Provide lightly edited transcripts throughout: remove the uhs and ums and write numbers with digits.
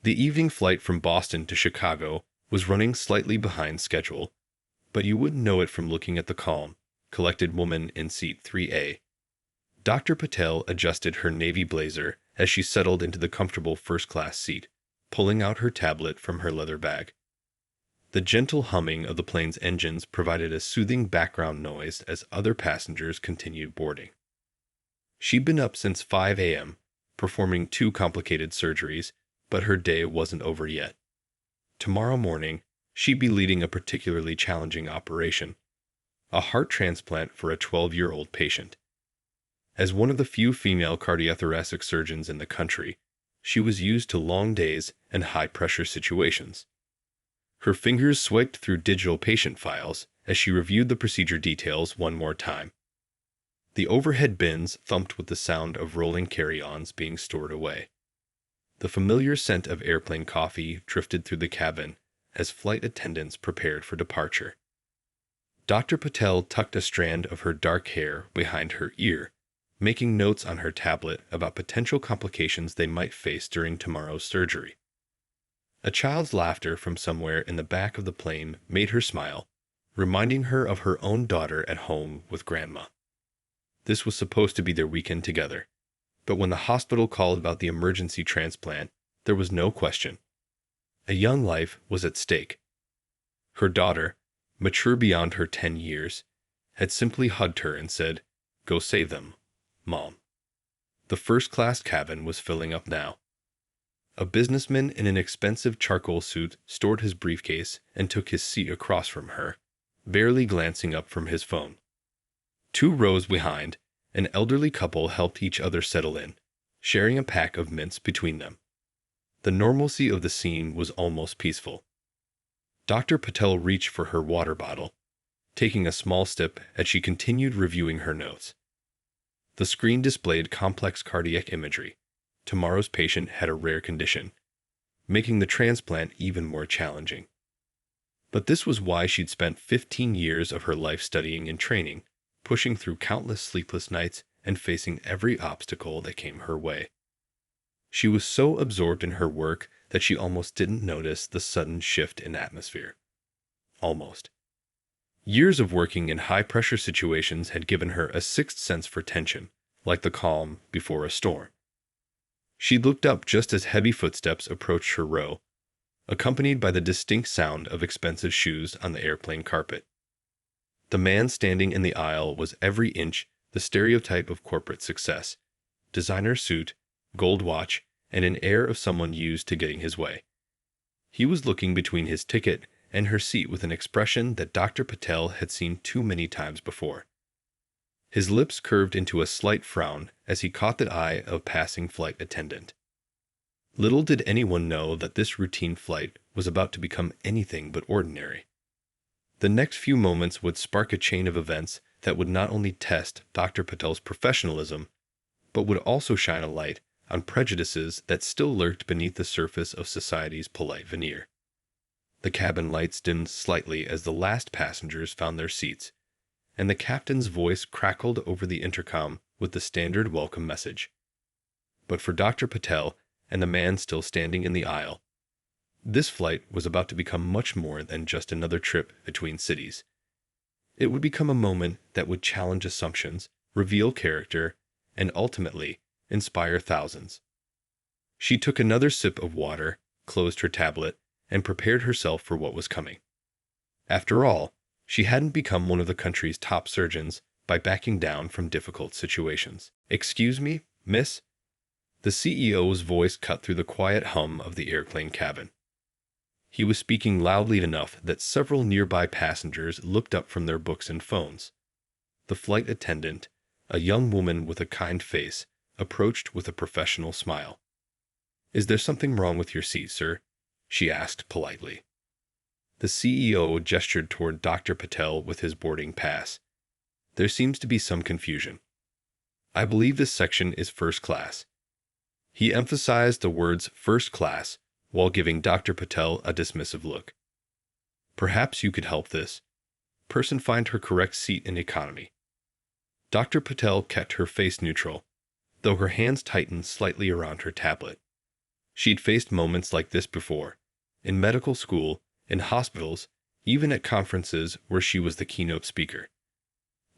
The evening flight from Boston to Chicago was running slightly behind schedule, but you wouldn't know it from looking at the calm, collected woman in seat 3A. Dr. Patel adjusted her navy blazer as she settled into the comfortable first-class seat, pulling out her tablet from her leather bag. The gentle humming of the plane's engines provided a soothing background noise as other passengers continued boarding. She'd been up since 5 a.m., performing 2 complicated surgeries, but her day wasn't over yet. Tomorrow morning, she'd be leading a particularly challenging operation, a heart transplant for a 12-year-old patient. As one of the few female cardiothoracic surgeons in the country, she was used to long days and high-pressure situations. Her fingers swiped through digital patient files as she reviewed the procedure details one more time. The overhead bins thumped with the sound of rolling carry-ons being stored away. The familiar scent of airplane coffee drifted through the cabin as flight attendants prepared for departure. Dr. Patel tucked a strand of her dark hair behind her ear, making notes on her tablet about potential complications they might face during tomorrow's surgery. A child's laughter from somewhere in the back of the plane made her smile, reminding her of her own daughter at home with Grandma. This was supposed to be their weekend together, but when the hospital called about the emergency transplant, there was no question. A young life was at stake. Her daughter, mature beyond her 10 years, had simply hugged her and said, "Go save them, Mom." The first-class cabin was filling up now. A businessman in an expensive charcoal suit stored his briefcase and took his seat across from her, barely glancing up from his phone. 2 rows behind, an elderly couple helped each other settle in, sharing a pack of mints between them. The normalcy of the scene was almost peaceful. Dr. Patel reached for her water bottle, taking a small sip as she continued reviewing her notes. The screen displayed complex cardiac imagery. Tomorrow's patient had a rare condition, making the transplant even more challenging. But this was why she'd spent 15 years of her life studying and training, pushing through countless sleepless nights and facing every obstacle that came her way. She was so absorbed in her work that she almost didn't notice the sudden shift in atmosphere. Almost. Years of working in high-pressure situations had given her a sixth sense for tension, like the calm before a storm. She looked up just as heavy footsteps approached her row, accompanied by the distinct sound of expensive shoes on the airplane carpet. The man standing in the aisle was every inch the stereotype of corporate success: designer suit, gold watch, and an air of someone used to getting his way. He was looking between his ticket and her seat with an expression that Dr. Patel had seen too many times before. His lips curved into a slight frown as he caught the eye of a passing flight attendant. Little did anyone know that this routine flight was about to become anything but ordinary. The next few moments would spark a chain of events that would not only test Dr. Patel's professionalism, but would also shine a light on prejudices that still lurked beneath the surface of society's polite veneer. The cabin lights dimmed slightly as the last passengers found their seats, and the captain's voice crackled over the intercom with the standard welcome message. But for Dr. Patel and the man still standing in the aisle, this flight was about to become much more than just another trip between cities. It would become a moment that would challenge assumptions, reveal character, and ultimately inspire thousands. She took another sip of water, closed her tablet, and prepared herself for what was coming. After all, she hadn't become one of the country's top surgeons by backing down from difficult situations. "Excuse me, miss?" The CEO's voice cut through the quiet hum of the airplane cabin. He was speaking loudly enough that several nearby passengers looked up from their books and phones. The flight attendant, a young woman with a kind face, approached with a professional smile. "Is there something wrong with your seat, sir?" she asked politely. The CEO gestured toward Dr. Patel with his boarding pass. "There seems to be some confusion. I believe this section is first class." He emphasized the words first class while giving Dr. Patel a dismissive look. "Perhaps you could help this person find her correct seat in economy." Dr. Patel kept her face neutral, though her hands tightened slightly around her tablet. She'd faced moments like this before, in medical school, in hospitals, even at conferences where she was the keynote speaker.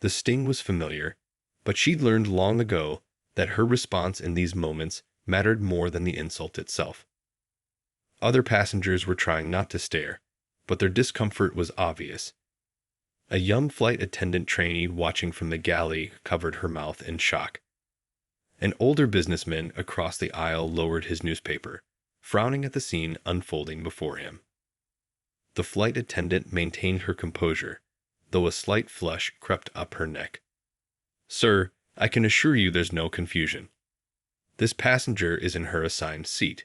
The sting was familiar, but she'd learned long ago that her response in these moments mattered more than the insult itself. Other passengers were trying not to stare, but their discomfort was obvious. A young flight attendant trainee watching from the galley covered her mouth in shock. An older businessman across the aisle lowered his newspaper, frowning at the scene unfolding before him. The flight attendant maintained her composure, though a slight flush crept up her neck. "Sir, I can assure you there's no confusion. This passenger is in her assigned seat."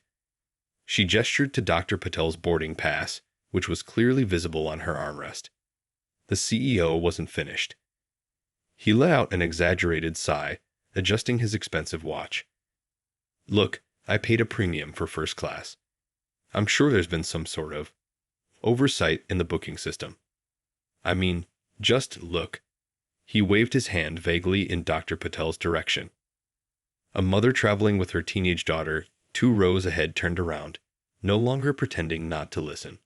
She gestured to Dr. Patel's boarding pass, which was clearly visible on her armrest. The CEO wasn't finished. He let out an exaggerated sigh, adjusting his expensive watch. "Look, I paid a premium for first class. I'm sure there's been some sort of oversight in the booking system. I mean, just look." He waved his hand vaguely in Dr. Patel's direction. A mother traveling with her teenage daughter, 2 rows ahead, turned around, no longer pretending not to listen.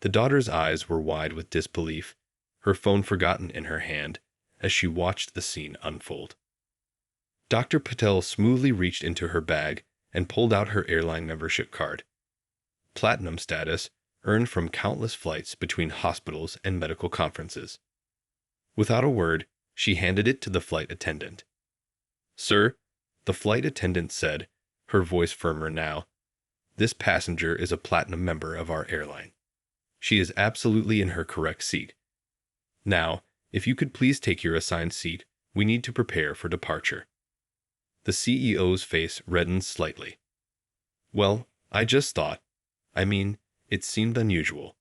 The daughter's eyes were wide with disbelief, her phone forgotten in her hand, as she watched the scene unfold. Dr. Patel smoothly reached into her bag and pulled out her airline membership card. Platinum status, earned from countless flights between hospitals and medical conferences. Without a word, she handed it to the flight attendant. "Sir," the flight attendant said, her voice firmer now, "this passenger is a platinum member of our airline. She is absolutely in her correct seat. Now, if you could please take your assigned seat, we need to prepare for departure." The CEO's face reddened slightly. "Well, I just thought. It seemed unusual."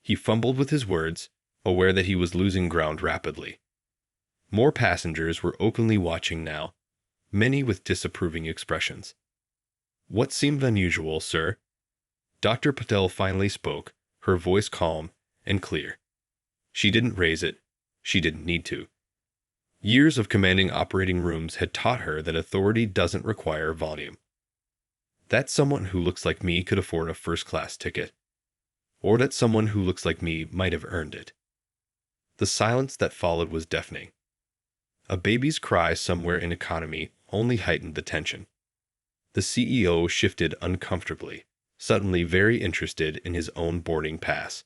He fumbled with his words, aware that he was losing ground rapidly. More passengers were openly watching now, many with disapproving expressions. "What seemed unusual, sir?" Dr. Patel finally spoke, her voice calm and clear. She didn't raise it. She didn't need to. Years of commanding operating rooms had taught her that authority doesn't require volume. That someone who looks like me could afford a first-class ticket, or that someone who looks like me might have earned it. The silence that followed was deafening. A baby's cry somewhere in economy only heightened the tension. The CEO shifted uncomfortably, suddenly very interested in his own boarding pass.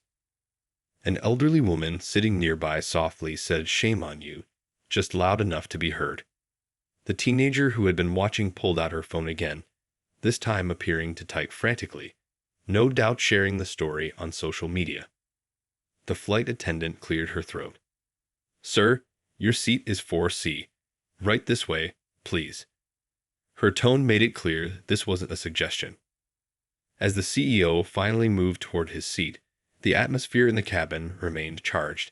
An elderly woman sitting nearby softly said, "Shame on you," just loud enough to be heard. The teenager who had been watching pulled out her phone again, this time appearing to type frantically, no doubt sharing the story on social media. The flight attendant cleared her throat. "Sir, your seat is 4C. Right this way, please." Her tone made it clear this wasn't a suggestion. As the CEO finally moved toward his seat, the atmosphere in the cabin remained charged.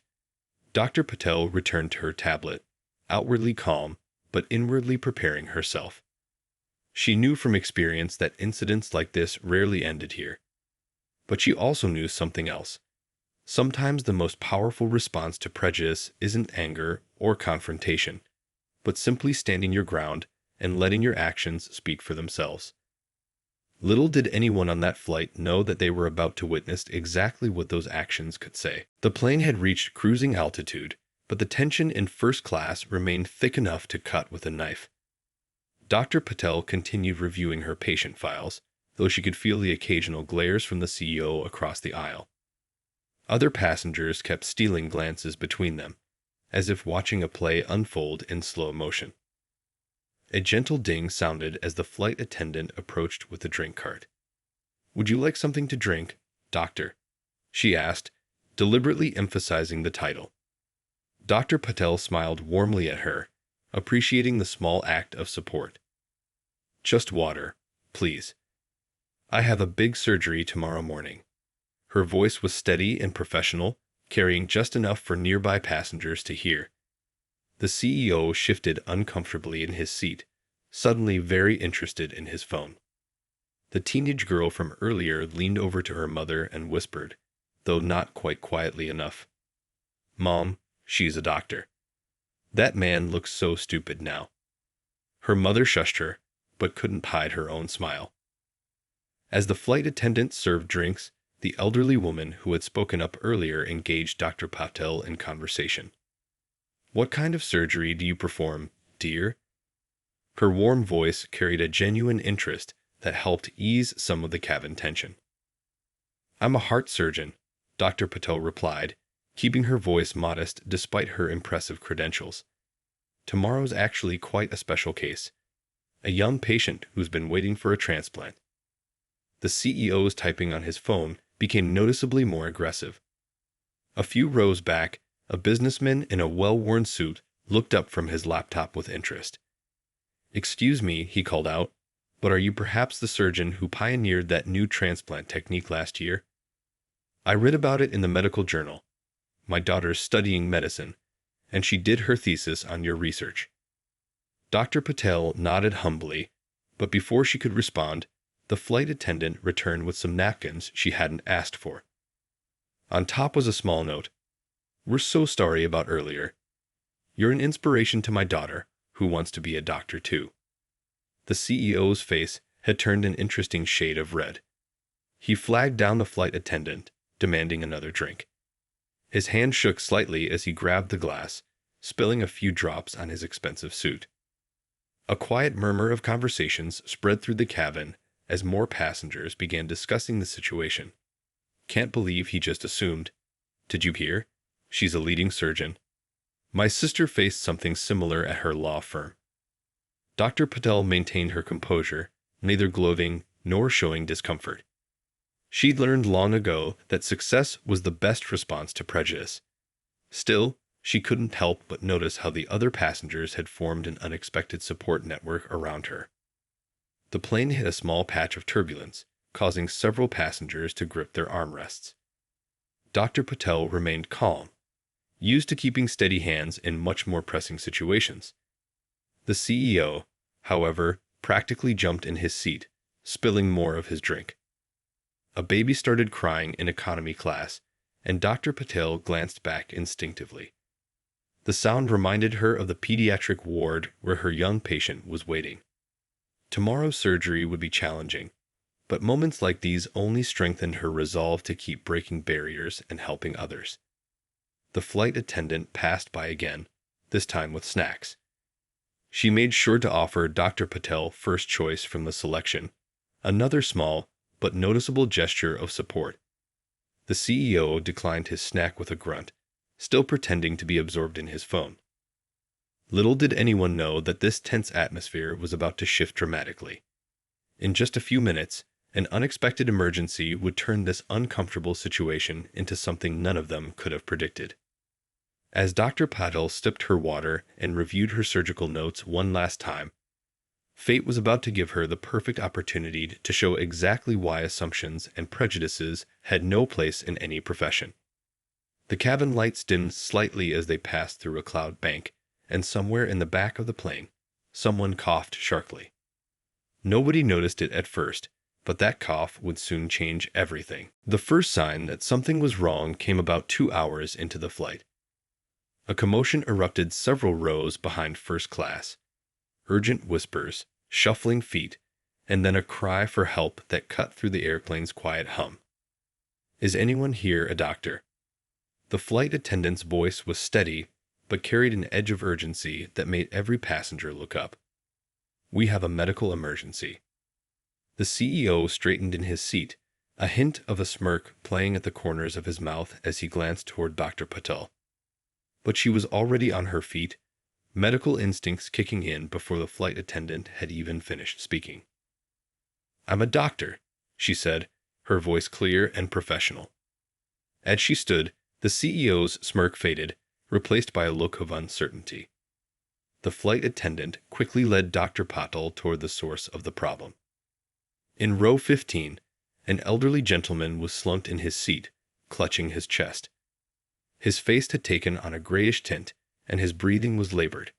Dr. Patel returned to her tablet, outwardly calm, but inwardly preparing herself. She knew from experience that incidents like this rarely ended here. But she also knew something else. Sometimes the most powerful response to prejudice isn't anger or confrontation, but simply standing your ground and letting your actions speak for themselves. Little did anyone on that flight know that they were about to witness exactly what those actions could say. The plane had reached cruising altitude, but the tension in first class remained thick enough to cut with a knife. Dr. Patel continued reviewing her patient files, though she could feel the occasional glares from the CEO across the aisle. Other passengers kept stealing glances between them, as if watching a play unfold in slow motion. A gentle ding sounded as the flight attendant approached with the drink cart. "Would you like something to drink, doctor?" she asked, deliberately emphasizing the title. Dr. Patel smiled warmly at her, appreciating the small act of support. "Just water, please. I have a big surgery tomorrow morning." Her voice was steady and professional, carrying just enough for nearby passengers to hear. The CEO shifted uncomfortably in his seat, suddenly very interested in his phone. The teenage girl from earlier leaned over to her mother and whispered, though not quite quietly enough, "Mom, she's a doctor. That man looks so stupid now." Her mother shushed her, but couldn't hide her own smile. As the flight attendant served drinks, the elderly woman who had spoken up earlier engaged Dr. Patel in conversation. "What kind of surgery do you perform, dear?" Her warm voice carried a genuine interest that helped ease some of the cabin tension. "I'm a heart surgeon," Dr. Patel replied, keeping her voice modest despite her impressive credentials. "Tomorrow's actually quite a special case. A young patient who's been waiting for a transplant." The CEO's typing on his phone became noticeably more aggressive. A few rows back, a businessman in a well-worn suit looked up from his laptop with interest. "Excuse me," he called out, "but are you perhaps the surgeon who pioneered that new transplant technique last year? I read about it in the medical journal. My daughter's studying medicine, and she did her thesis on your research." Dr. Patel nodded humbly, but before she could respond, the flight attendant returned with some napkins she hadn't asked for. On top was a small note. "We're so sorry about earlier. You're an inspiration to my daughter, who wants to be a doctor too." The CEO's face had turned an interesting shade of red. He flagged down the flight attendant, demanding another drink. His hand shook slightly as he grabbed the glass, spilling a few drops on his expensive suit. A quiet murmur of conversations spread through the cabin as more passengers began discussing the situation. "Can't believe he just assumed. Did you hear? She's a leading surgeon. My sister faced something similar at her law firm." Dr. Patel maintained her composure, neither gloating nor showing discomfort. She'd learned long ago that success was the best response to prejudice. Still, she couldn't help but notice how the other passengers had formed an unexpected support network around her. The plane hit a small patch of turbulence, causing several passengers to grip their armrests. Dr. Patel remained calm, used to keeping steady hands in much more pressing situations. The CEO, however, practically jumped in his seat, spilling more of his drink. A baby started crying in economy class, and Dr. Patel glanced back instinctively. The sound reminded her of the pediatric ward where her young patient was waiting. Tomorrow's surgery would be challenging, but moments like these only strengthened her resolve to keep breaking barriers and helping others. The flight attendant passed by again, this time with snacks. She made sure to offer Dr. Patel first choice from the selection, another small but noticeable gesture of support. The CEO declined his snack with a grunt, still pretending to be absorbed in his phone. Little did anyone know that this tense atmosphere was about to shift dramatically. In just a few minutes, an unexpected emergency would turn this uncomfortable situation into something none of them could have predicted. As Dr. Patel sipped her water and reviewed her surgical notes one last time, fate was about to give her the perfect opportunity to show exactly why assumptions and prejudices had no place in any profession. The cabin lights dimmed slightly as they passed through a cloud bank, and somewhere in the back of the plane, someone coughed sharply. Nobody noticed it at first, but that cough would soon change everything. The first sign that something was wrong came about 2 hours into the flight. A commotion erupted several rows behind first class. Urgent whispers, shuffling feet, and then a cry for help that cut through the airplane's quiet hum. "Is anyone here a doctor?" The flight attendant's voice was steady, but carried an edge of urgency that made every passenger look up. "We have a medical emergency." The CEO straightened in his seat, a hint of a smirk playing at the corners of his mouth as he glanced toward Dr. Patel. But she was already on her feet, medical instincts kicking in before the flight attendant had even finished speaking. "I'm a doctor," she said, her voice clear and professional. As she stood, the CEO's smirk faded, replaced by a look of uncertainty. The flight attendant quickly led Dr. Patel toward the source of the problem. In row 15, an elderly gentleman was slumped in his seat, clutching his chest. His face had taken on a grayish tint, and his breathing was labored.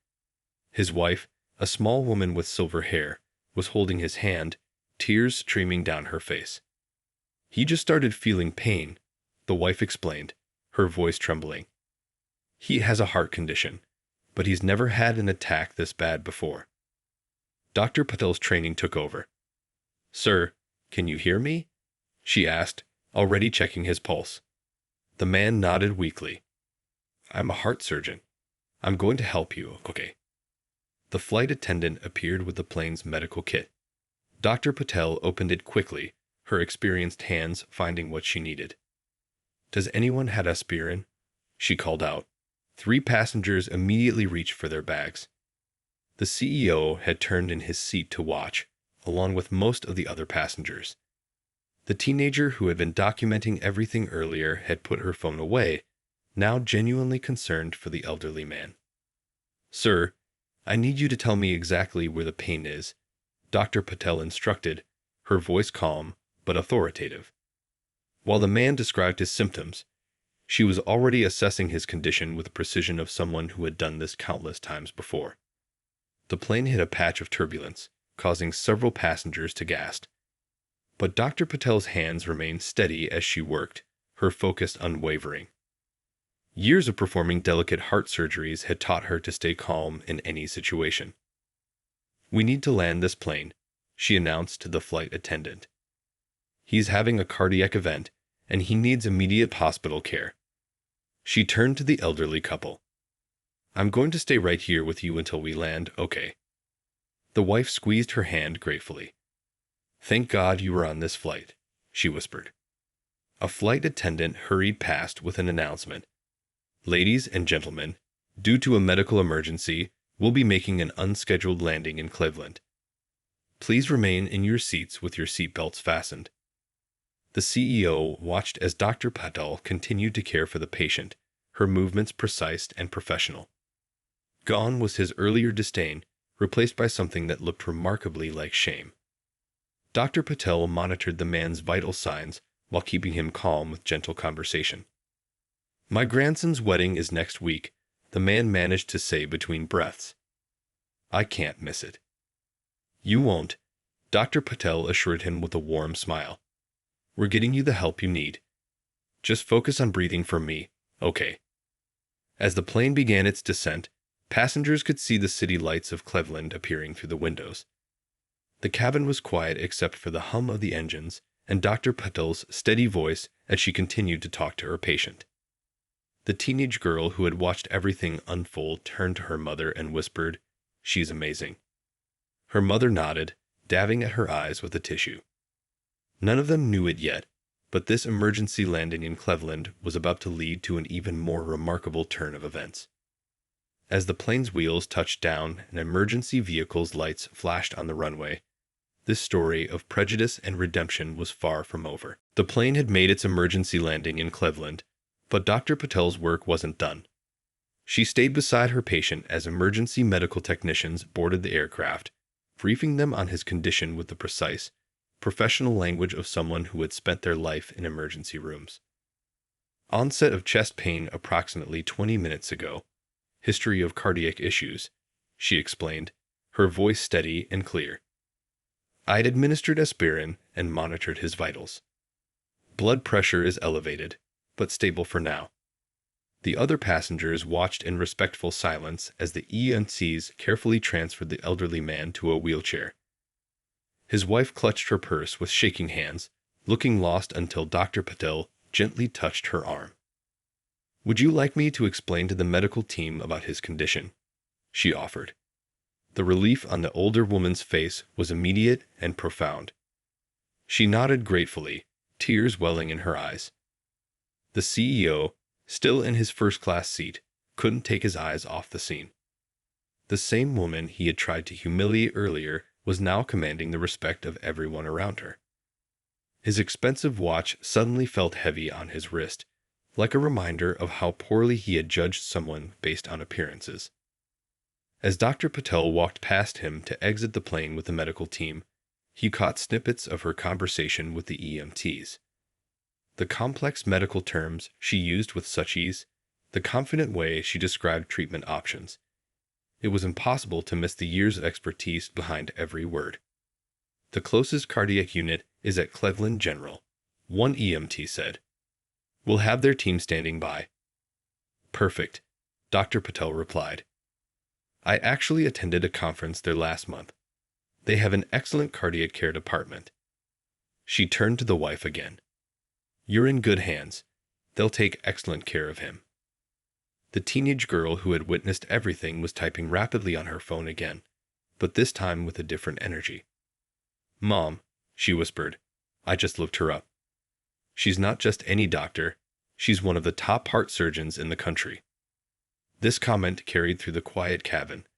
His wife, a small woman with silver hair, was holding his hand, tears streaming down her face. "He just started feeling pain," the wife explained, her voice trembling. "He has a heart condition, but he's never had an attack this bad before." Dr. Patel's training took over. "Sir, "Can you hear me?" she asked, already checking his pulse. The man nodded weakly. "I'm a heart surgeon. I'm going to help you, okay?" The flight attendant appeared with the plane's medical kit. Dr. Patel opened it quickly, her experienced hands finding what she needed. "Does anyone have aspirin?" she called out. 3 passengers immediately reached for their bags. The CEO had turned in his seat to watch, along with most of the other passengers. The teenager who had been documenting everything earlier had put her phone away, now genuinely concerned for the elderly man. "Sir, I need you to tell me exactly where the pain is," Dr. Patel instructed, her voice calm but authoritative. While the man described his symptoms, she was already assessing his condition with the precision of someone who had done this countless times before. The plane hit a patch of turbulence, causing several passengers to gasp. But Dr. Patel's hands remained steady as she worked, her focus unwavering. Years of performing delicate heart surgeries had taught her to stay calm in any situation. "We need to land this plane," she announced to the flight attendant. "He's having a cardiac event, and he needs immediate hospital care." She turned to the elderly couple. "I'm going to stay right here with you until we land, okay?" The wife squeezed her hand gratefully. "Thank God you were on this flight," she whispered. A flight attendant hurried past with an announcement. "Ladies and gentlemen, due to a medical emergency, we'll be making an unscheduled landing in Cleveland. Please remain in your seats with your seatbelts fastened." The CEO watched as Dr. Patel continued to care for the patient, her movements precise and professional. Gone was his earlier disdain, replaced by something that looked remarkably like shame. Dr. Patel monitored the man's vital signs while keeping him calm with gentle conversation. "My grandson's wedding is next week," the man managed to say between breaths. "I can't miss it." "You won't," Dr. Patel assured him with a warm smile. "We're getting you the help you need. Just focus on breathing for me, okay?" As the plane began its descent, passengers could see the city lights of Cleveland appearing through the windows. The cabin was quiet except for the hum of the engines and Dr. Patel's steady voice as she continued to talk to her patient. The teenage girl who had watched everything unfold turned to her mother and whispered, "She's amazing." Her mother nodded, dabbing at her eyes with a tissue. None of them knew it yet, but this emergency landing in Cleveland was about to lead to an even more remarkable turn of events. As the plane's wheels touched down and emergency vehicles' lights flashed on the runway, this story of prejudice and redemption was far from over. The plane had made its emergency landing in Cleveland, but Dr. Patel's work wasn't done. She stayed beside her patient as emergency medical technicians boarded the aircraft, briefing them on his condition with the precise, professional language of someone who had spent their life in emergency rooms. "Onset of chest pain approximately 20 minutes ago. History of cardiac issues," she explained, her voice steady and clear. "I'd administered aspirin and monitored his vitals. Blood pressure is elevated, but stable for now." The other passengers watched in respectful silence as the EMTs carefully transferred the elderly man to a wheelchair. His wife clutched her purse with shaking hands, looking lost until Dr. Patel gently touched her arm. "Would you like me to explain to the medical team about his condition?" she offered. The relief on the older woman's face was immediate and profound. She nodded gratefully, tears welling in her eyes. The CEO, still in his first-class seat, couldn't take his eyes off the scene. The same woman he had tried to humiliate earlier was now commanding the respect of everyone around her. His expensive watch suddenly felt heavy on his wrist, like a reminder of how poorly he had judged someone based on appearances. As Dr. Patel walked past him to exit the plane with the medical team, he caught snippets of her conversation with the EMTs. The complex medical terms she used with such ease, the confident way she described treatment options. It was impossible to miss the years of expertise behind every word. "The closest cardiac unit is at Cleveland General," one EMT said. "We'll have their team standing by." "Perfect," Dr. Patel replied. "I actually attended a conference there last month. They have an excellent cardiac care department." She turned to the wife again. "You're in good hands. They'll take excellent care of him." The teenage girl who had witnessed everything was typing rapidly on her phone again, but this time with a different energy. "Mom," she whispered, "I just looked her up. She's not just any doctor, she's one of the top heart surgeons in the country." This comment carried through the quiet cabin,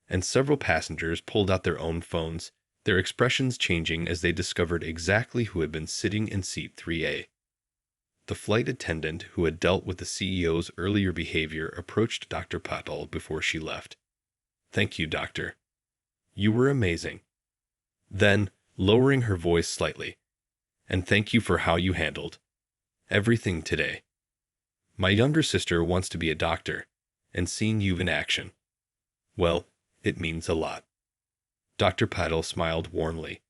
and several passengers pulled out their own phones, their expressions changing as they discovered exactly who had been sitting in seat 3A. The flight attendant who had dealt with the CEO's earlier behavior approached Dr. Patel before she left. "Thank you, doctor. You were amazing." Then, lowering her voice slightly, "And thank you for how you handled everything today. My younger sister wants to be a doctor, and seeing you in action, well, it means a lot." Dr. Patel smiled warmly.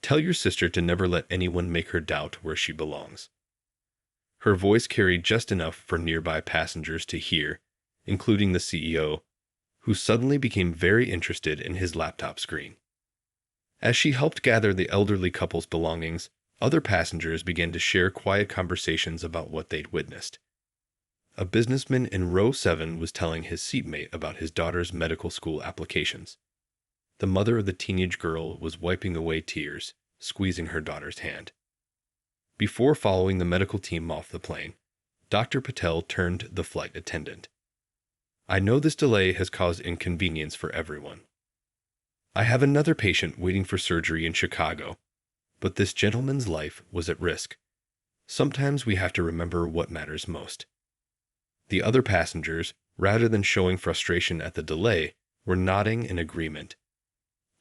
"Tell your sister to never let anyone make her doubt where she belongs." Her voice carried just enough for nearby passengers to hear, including the CEO, who suddenly became very interested in his laptop screen. As she helped gather the elderly couple's belongings, other passengers began to share quiet conversations about what they'd witnessed. A businessman in row 7 was telling his seatmate about his daughter's medical school applications. The mother of the teenage girl was wiping away tears, squeezing her daughter's hand. Before following the medical team off the plane, Dr. Patel turned to the flight attendant. "I know this delay has caused inconvenience for everyone. I have another patient waiting for surgery in Chicago, but this gentleman's life was at risk. Sometimes we have to remember what matters most." The other passengers, rather than showing frustration at the delay, were nodding in agreement.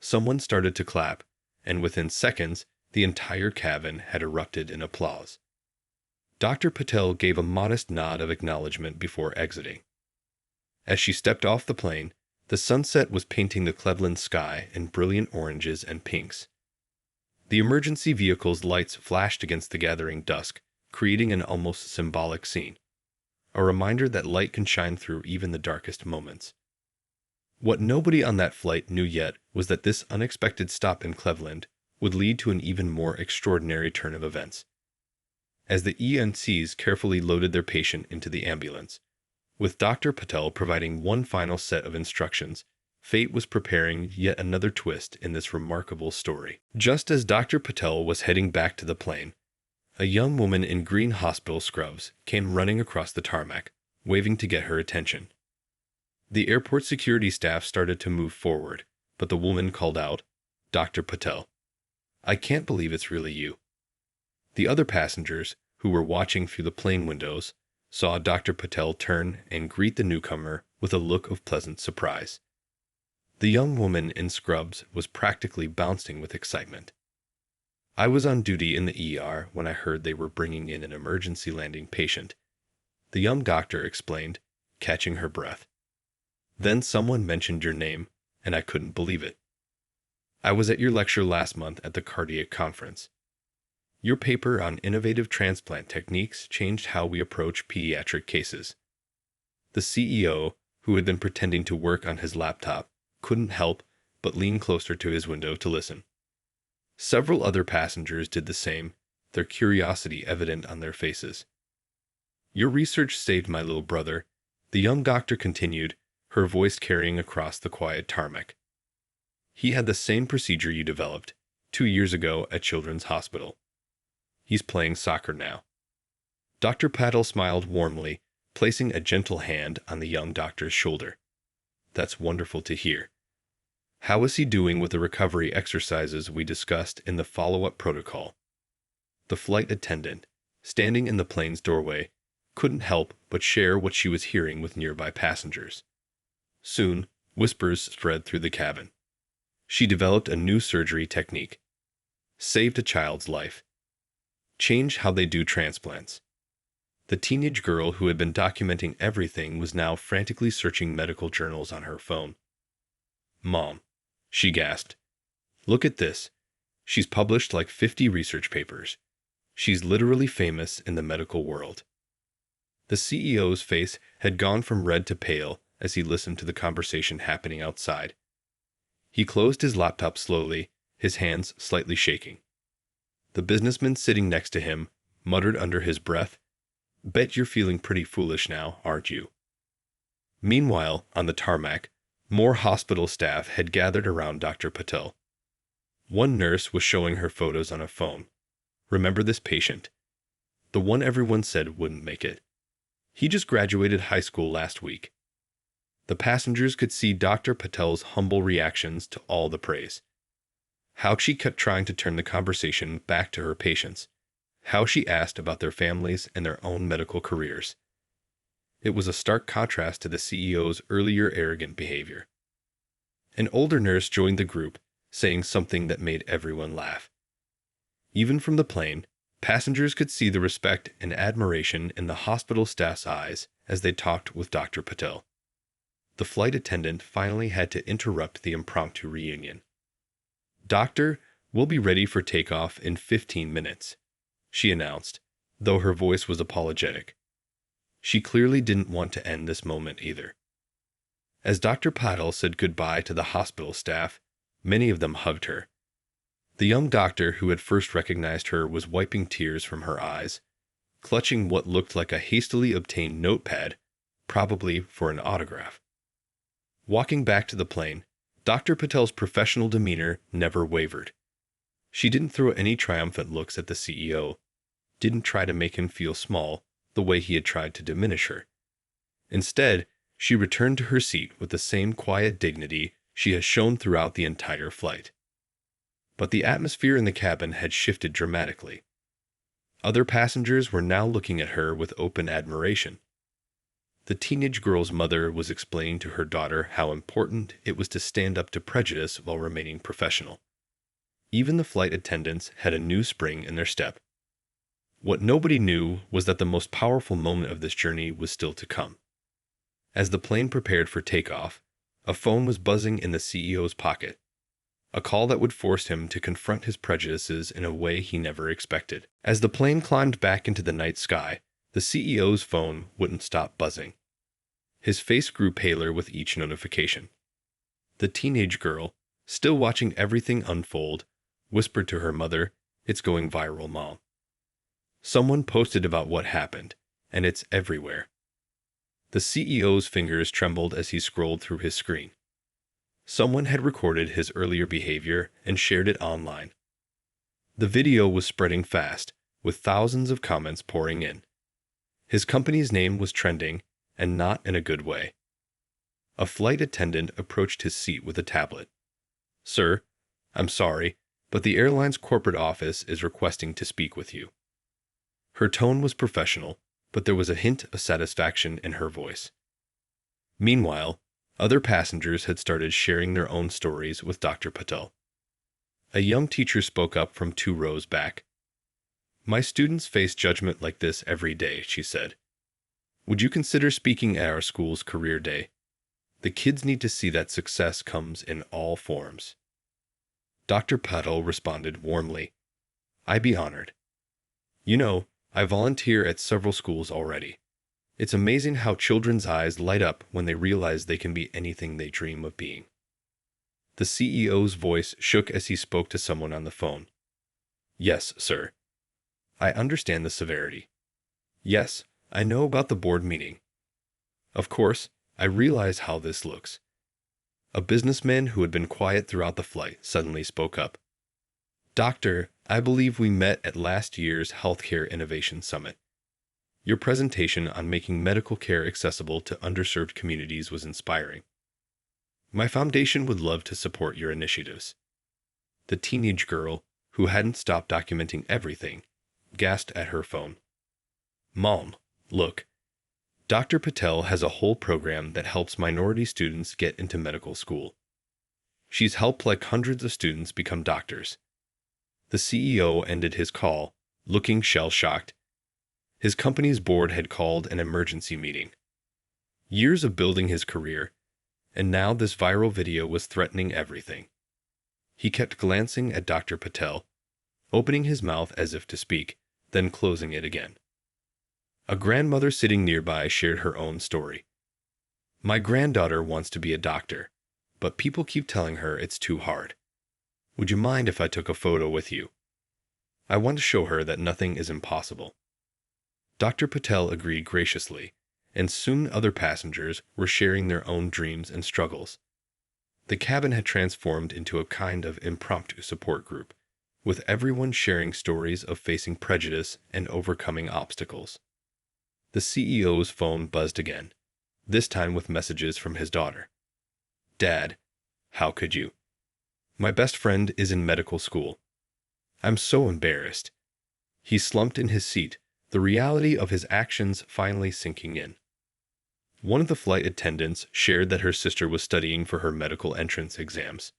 Someone started to clap, and within seconds, the entire cabin had erupted in applause. Dr. Patel gave a modest nod of acknowledgement before exiting. As she stepped off the plane, the sunset was painting the Cleveland sky in brilliant oranges and pinks. The emergency vehicle's lights flashed against the gathering dusk, creating an almost symbolic scene, a reminder that light can shine through even the darkest moments. What nobody on that flight knew yet was that this unexpected stop in Cleveland would lead to an even more extraordinary turn of events. As the ENCs carefully loaded their patient into the ambulance, with Dr. Patel providing one final set of instructions, fate was preparing yet another twist in this remarkable story. Just as Dr. Patel was heading back to the plane, a young woman in green hospital scrubs came running across the tarmac, waving to get her attention. The airport security staff started to move forward, but the woman called out, "Dr. Patel, I can't believe it's really you." The other passengers, who were watching through the plane windows, saw Dr. Patel turn and greet the newcomer with a look of pleasant surprise. The young woman in scrubs was practically bouncing with excitement. "I was on duty in the ER when I heard they were bringing in an emergency landing patient," the young doctor explained, catching her breath. "Then someone mentioned your name, and I couldn't believe it. I was at your lecture last month at the cardiac conference. Your paper on innovative transplant techniques changed how we approach pediatric cases." The CEO, who had been pretending to work on his laptop, couldn't help but lean closer to his window to listen. Several other passengers did the same, their curiosity evident on their faces. "Your research saved my little brother," the young doctor continued, her voice carrying across the quiet tarmac. "He had the same procedure you developed 2 years ago at Children's Hospital. He's playing soccer now." Dr. Patel smiled warmly, placing a gentle hand on the young doctor's shoulder. "That's wonderful to hear. How is he doing with the recovery exercises we discussed in the follow-up protocol?" The flight attendant, standing in the plane's doorway, couldn't help but share what she was hearing with nearby passengers. Soon, whispers spread through the cabin. She developed a new surgery technique. Saved a child's life. Changed how they do transplants. The teenage girl who had been documenting everything was now frantically searching medical journals on her phone. "Mom," she gasped, "look at this. She's published like 50 research papers. She's literally famous in the medical world." The CEO's face had gone from red to pale as he listened to the conversation happening outside. He closed his laptop slowly, his hands slightly shaking. The businessman sitting next to him muttered under his breath, "Bet you're feeling pretty foolish now, aren't you?" Meanwhile, on the tarmac, more hospital staff had gathered around Dr. Patel. One nurse was showing her photos on a phone. "Remember this patient? The one everyone said wouldn't make it. He just graduated high school last week." The passengers could see Dr. Patel's humble reactions to all the praise. How she kept trying to turn the conversation back to her patients. How she asked about their families and their own medical careers. It was a stark contrast to the CEO's earlier arrogant behavior. An older nurse joined the group, saying something that made everyone laugh. Even from the plane, passengers could see the respect and admiration in the hospital staff's eyes as they talked with Dr. Patel. The flight attendant finally had to interrupt the impromptu reunion. "Doctor, we'll be ready for takeoff in 15 minutes, she announced, though her voice was apologetic. She clearly didn't want to end this moment either. As Dr. Patel said goodbye to the hospital staff, many of them hugged her. The young doctor who had first recognized her was wiping tears from her eyes, clutching what looked like a hastily obtained notepad, probably for an autograph. Walking back to the plane, Dr. Patel's professional demeanor never wavered. She didn't throw any triumphant looks at the CEO, didn't try to make him feel small the way he had tried to diminish her. Instead, she returned to her seat with the same quiet dignity she has shown throughout the entire flight. But the atmosphere in the cabin had shifted dramatically. Other passengers were now looking at her with open admiration. The teenage girl's mother was explaining to her daughter how important it was to stand up to prejudice while remaining professional. Even the flight attendants had a new spring in their step. What nobody knew was that the most powerful moment of this journey was still to come. As the plane prepared for takeoff, a phone was buzzing in the CEO's pocket, a call that would force him to confront his prejudices in a way he never expected. As the plane climbed back into the night sky, the CEO's phone wouldn't stop buzzing. His face grew paler with each notification. The teenage girl, still watching everything unfold, whispered to her mother, "It's going viral, Mom." Someone posted about what happened, and it's everywhere. The CEO's fingers trembled as he scrolled through his screen. Someone had recorded his earlier behavior and shared it online. The video was spreading fast, with thousands of comments pouring in. His company's name was trending, and not in a good way. A flight attendant approached his seat with a tablet. "Sir, I'm sorry, but the airline's corporate office is requesting to speak with you." Her tone was professional, but there was a hint of satisfaction in her voice. Meanwhile, other passengers had started sharing their own stories with Dr. Patel. A young teacher spoke up from 2 rows back. "My students face judgment like this every day," she said. "Would you consider speaking at our school's career day? The kids need to see that success comes in all forms." Dr. Patel responded warmly, "I'd be honored. You know, I volunteer at several schools already. It's amazing how children's eyes light up when they realize they can be anything they dream of being." The CEO's voice shook as he spoke to someone on the phone. "Yes, sir. I understand the severity. Yes, I know about the board meeting. Of course, I realize how this looks." A businessman who had been quiet throughout the flight suddenly spoke up. "Doctor, I believe we met at last year's Healthcare Innovation Summit. Your presentation on making medical care accessible to underserved communities was inspiring. My foundation would love to support your initiatives." The teenage girl, who hadn't stopped documenting everything, gasped at her phone. "Mom, look. Dr. Patel has a whole program that helps minority students get into medical school. She's helped like hundreds of students become doctors." The CEO ended his call, looking shell-shocked. His company's board had called an emergency meeting. Years of building his career, and now this viral video was threatening everything. He kept glancing at Dr. Patel, opening his mouth as if to speak, then closing it again. A grandmother sitting nearby shared her own story. "My granddaughter wants to be a doctor, but people keep telling her it's too hard. Would you mind if I took a photo with you?" I want to show her that nothing is impossible." Dr. Patel agreed graciously, and soon other passengers were sharing their own dreams and struggles. The cabin had transformed into a kind of impromptu support group, with everyone sharing stories of facing prejudice and overcoming obstacles. The CEO's phone buzzed again, this time with messages from his daughter. "Dad, how could you? My best friend is in medical school. I'm so embarrassed." He slumped in his seat, the reality of his actions finally sinking in. One of the flight attendants shared that her sister was studying for her medical entrance exams.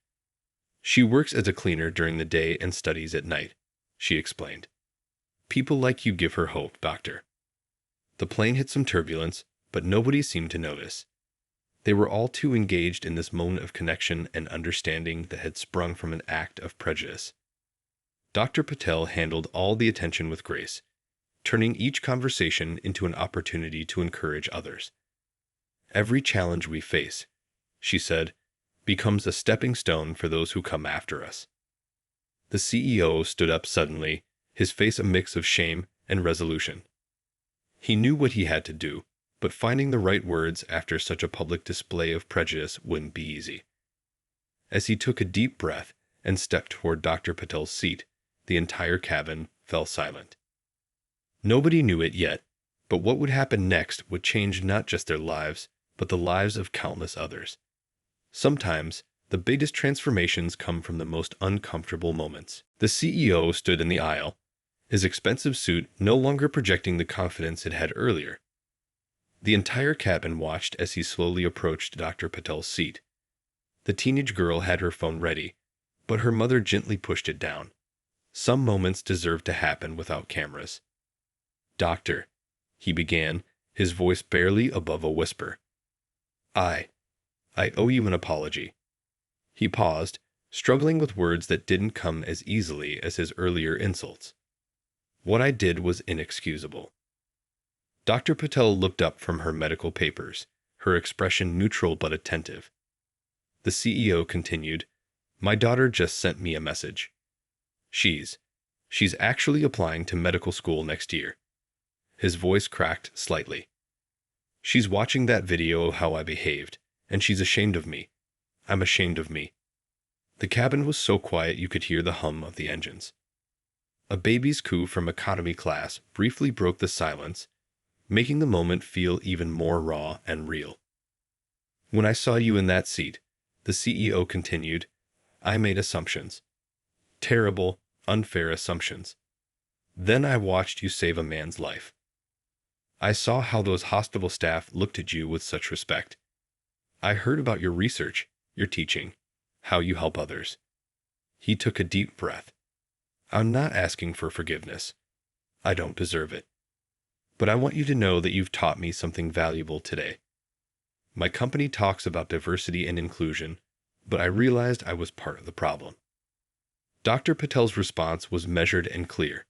"She works as a cleaner during the day and studies at night," she explained. "People like you give her hope, doctor." The plane hit some turbulence, but nobody seemed to notice. They were all too engaged in this moment of connection and understanding that had sprung from an act of prejudice. Dr. Patel handled all the attention with grace, turning each conversation into an opportunity to encourage others. "Every challenge we face," she said, "becomes a stepping stone for those who come after us." The CEO stood up suddenly, his face a mix of shame and resolution. He knew what he had to do, but finding the right words after such a public display of prejudice wouldn't be easy. As he took a deep breath and stepped toward Dr. Patel's seat, the entire cabin fell silent. Nobody knew it yet, but what would happen next would change not just their lives, but the lives of countless others. Sometimes, the biggest transformations come from the most uncomfortable moments. The CEO stood in the aisle, his expensive suit no longer projecting the confidence it had earlier. The entire cabin watched as he slowly approached Dr. Patel's seat. The teenage girl had her phone ready, but her mother gently pushed it down. Some moments deserved to happen without cameras. "Doctor," he began, his voice barely above a whisper. I owe you an apology." He paused, struggling with words that didn't come as easily as his earlier insults. "What I did was inexcusable." Dr. Patel looked up from her medical papers, her expression neutral but attentive. The CEO continued, "My daughter just sent me a message. She's actually applying to medical school next year." His voice cracked slightly. "She's watching that video of how I behaved, and she's ashamed of me. I'm ashamed of me." The cabin was so quiet you could hear the hum of the engines. A baby's coo from economy class briefly broke the silence, making the moment feel even more raw and real. "When I saw you in that seat," the CEO continued, "I made assumptions. Terrible, unfair assumptions. Then I watched you save a man's life. I saw how those hospital staff looked at you with such respect. I heard about your research, your teaching, how you help others." He took a deep breath. "I'm not asking for forgiveness. I don't deserve it. But I want you to know that you've taught me something valuable today. My company talks about diversity and inclusion, but I realized I was part of the problem." Dr. Patel's response was measured and clear.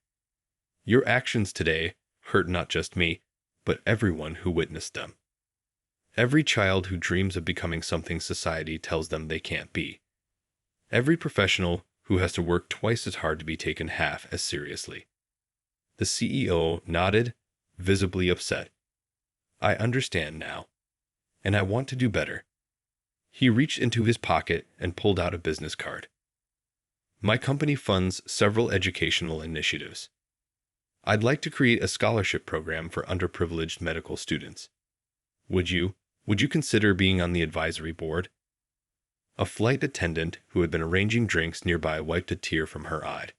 "Your actions today hurt not just me, but everyone who witnessed them. Every child who dreams of becoming something society tells them they can't be. Every professional who has to work twice as hard to be taken half as seriously." The CEO nodded, visibly upset. "I understand now, and I want to do better." He reached into his pocket and pulled out a business card. "My company funds several educational initiatives. I'd like to create a scholarship program for underprivileged medical students. Would you consider being on the advisory board?" A flight attendant who had been arranging drinks nearby wiped a tear from her eye.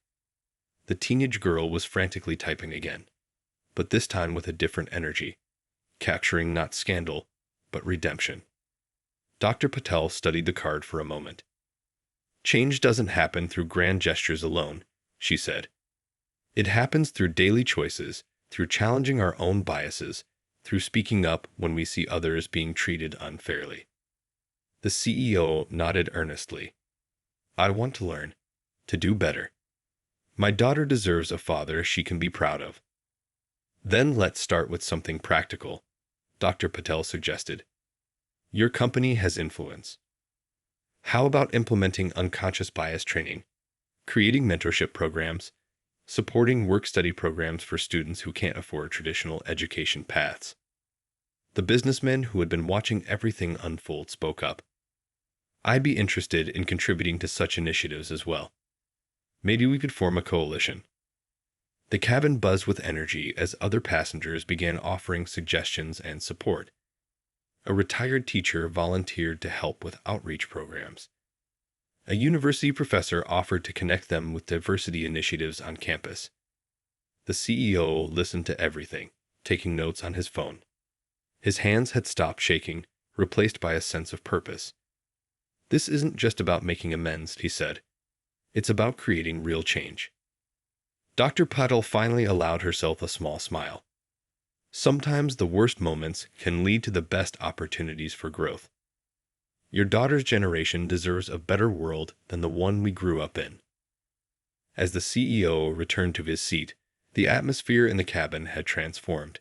The teenage girl was frantically typing again, but this time with a different energy, capturing not scandal, but redemption. Dr. Patel studied the card for a moment. "Change doesn't happen through grand gestures alone," she said. "It happens through daily choices, through challenging our own biases, through speaking up when we see others being treated unfairly." The CEO nodded earnestly. "I want to learn, to do better. My daughter deserves a father she can be proud of." "Then let's start with something practical," Dr. Patel suggested. "Your company has influence. How about implementing unconscious bias training, creating mentorship programs, supporting work-study programs for students who can't afford traditional education paths. The businessman who had been watching everything unfold spoke up. I'd be interested in contributing to such initiatives as well. Maybe we could form a coalition. The cabin buzzed with energy as other passengers began offering suggestions and support. A retired teacher volunteered to help with outreach programs. A university professor offered to connect them with diversity initiatives on campus. The CEO listened to everything, taking notes on his phone. His hands had stopped shaking, replaced by a sense of purpose. This isn't just about making amends, he said. It's about creating real change. Dr. Patel finally allowed herself a small smile. Sometimes the worst moments can lead to the best opportunities for growth. Your daughter's generation deserves a better world than the one we grew up in. As the CEO returned to his seat, the atmosphere in the cabin had transformed.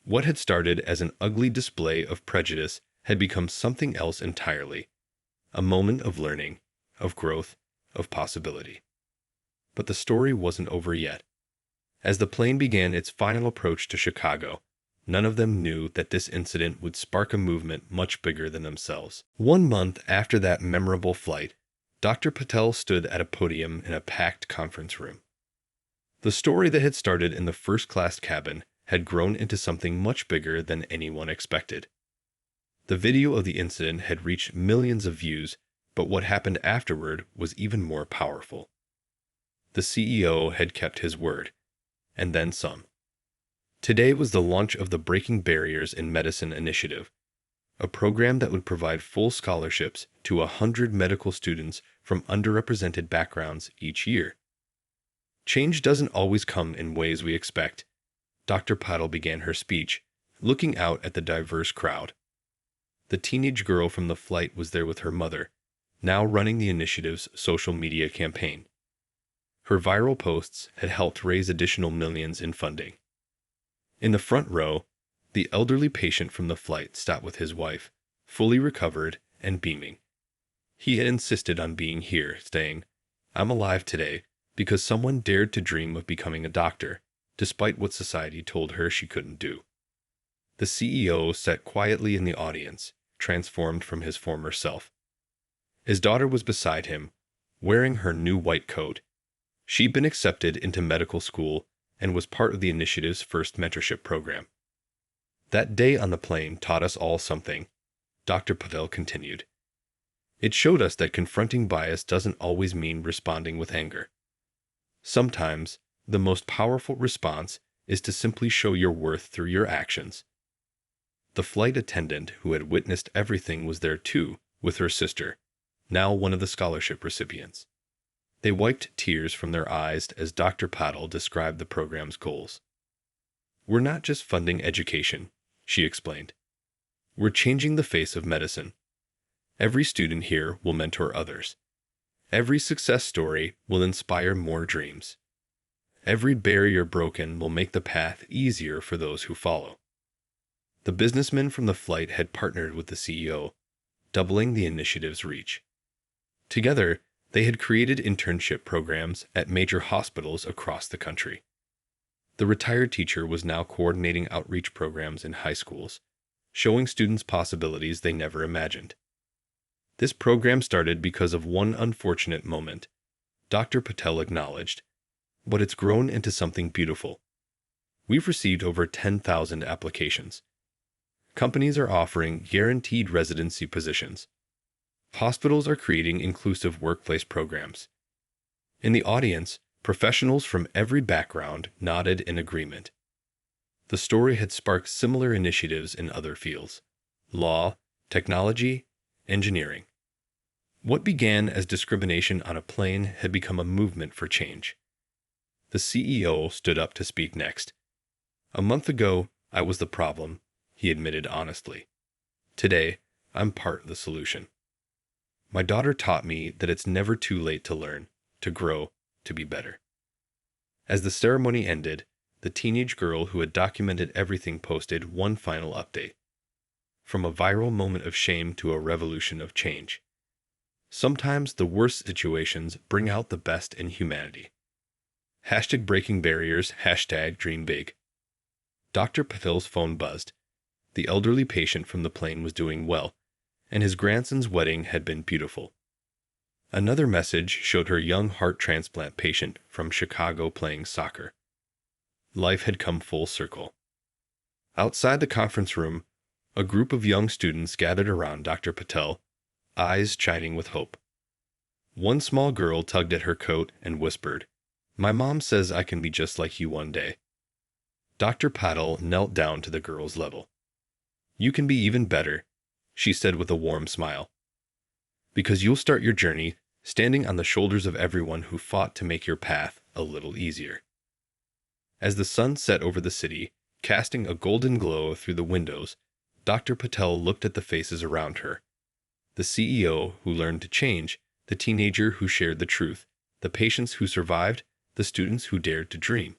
What had started as an ugly display of prejudice had become something else entirely. A moment of learning, of growth, of possibility. But the story wasn't over yet. As the plane began its final approach to Chicago, none of them knew that this incident would spark a movement much bigger than themselves. 1 month after that memorable flight, Dr. Patel stood at a podium in a packed conference room. The story that had started in the first-class cabin had grown into something much bigger than anyone expected. The video of the incident had reached millions of views, but what happened afterward was even more powerful. The CEO had kept his word, and then some. Today was the launch of the Breaking Barriers in Medicine initiative, a program that would provide full scholarships to 100 medical students from underrepresented backgrounds each year. Change doesn't always come in ways we expect. Dr. Patel began her speech, looking out at the diverse crowd. The teenage girl from the flight was there with her mother, now running the initiative's social media campaign. Her viral posts had helped raise additional millions in funding. In the front row, the elderly patient from the flight sat with his wife, fully recovered and beaming. He had insisted on being here, saying, "I'm alive today because someone dared to dream of becoming a doctor, despite what society told her she couldn't do." The CEO sat quietly in the audience, transformed from his former self. His daughter was beside him, wearing her new white coat. She'd been accepted into medical school and was part of the initiative's first mentorship program. That day on the plane taught us all something, Dr. Patel continued. It showed us that confronting bias doesn't always mean responding with anger. Sometimes, the most powerful response is to simply show your worth through your actions. The flight attendant who had witnessed everything was there too, with her sister, now one of the scholarship recipients. They wiped tears from their eyes as Dr. Patel described the program's goals. "We're not just funding education," she explained. "We're changing the face of medicine. Every student here will mentor others. Every success story will inspire more dreams. Every barrier broken will make the path easier for those who follow." The businessmen from the flight had partnered with the CEO, doubling the initiative's reach. Together, they had created internship programs at major hospitals across the country. The retired teacher was now coordinating outreach programs in high schools, showing students possibilities they never imagined. This program started because of one unfortunate moment, Dr. Patel acknowledged, but it's grown into something beautiful. We've received over 10,000 applications. Companies are offering guaranteed residency positions. Hospitals are creating inclusive workplace programs. In the audience, professionals from every background nodded in agreement. The story had sparked similar initiatives in other fields: law, technology, engineering. What began as discrimination on a plane had become a movement for change. The CEO stood up to speak next. "A month ago, I was the problem," he admitted honestly. "Today, I'm part of the solution. My daughter taught me that it's never too late to learn, to grow, to be better." As the ceremony ended, the teenage girl who had documented everything posted one final update. From a viral moment of shame to a revolution of change. Sometimes the worst situations bring out the best in humanity. Hashtag breaking barriers, hashtag dream big. Dr. Patel's phone buzzed. The elderly patient from the plane was doing well, and his grandson's wedding had been beautiful. Another message showed her young heart transplant patient from Chicago playing soccer. Life had come full circle. Outside the conference room, a group of young students gathered around Dr. Patel, eyes shining with hope. One small girl tugged at her coat and whispered, "My mom says I can be just like you one day." Dr. Patel knelt down to the girl's level. "You can be even better," she said with a warm smile. "Because you'll start your journey standing on the shoulders of everyone who fought to make your path a little easier." As the sun set over the city, casting a golden glow through the windows, Dr. Patel looked at the faces around her. The CEO who learned to change, the teenager who shared the truth, the patients who survived, the students who dared to dream.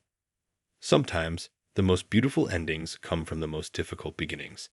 Sometimes, the most beautiful endings come from the most difficult beginnings.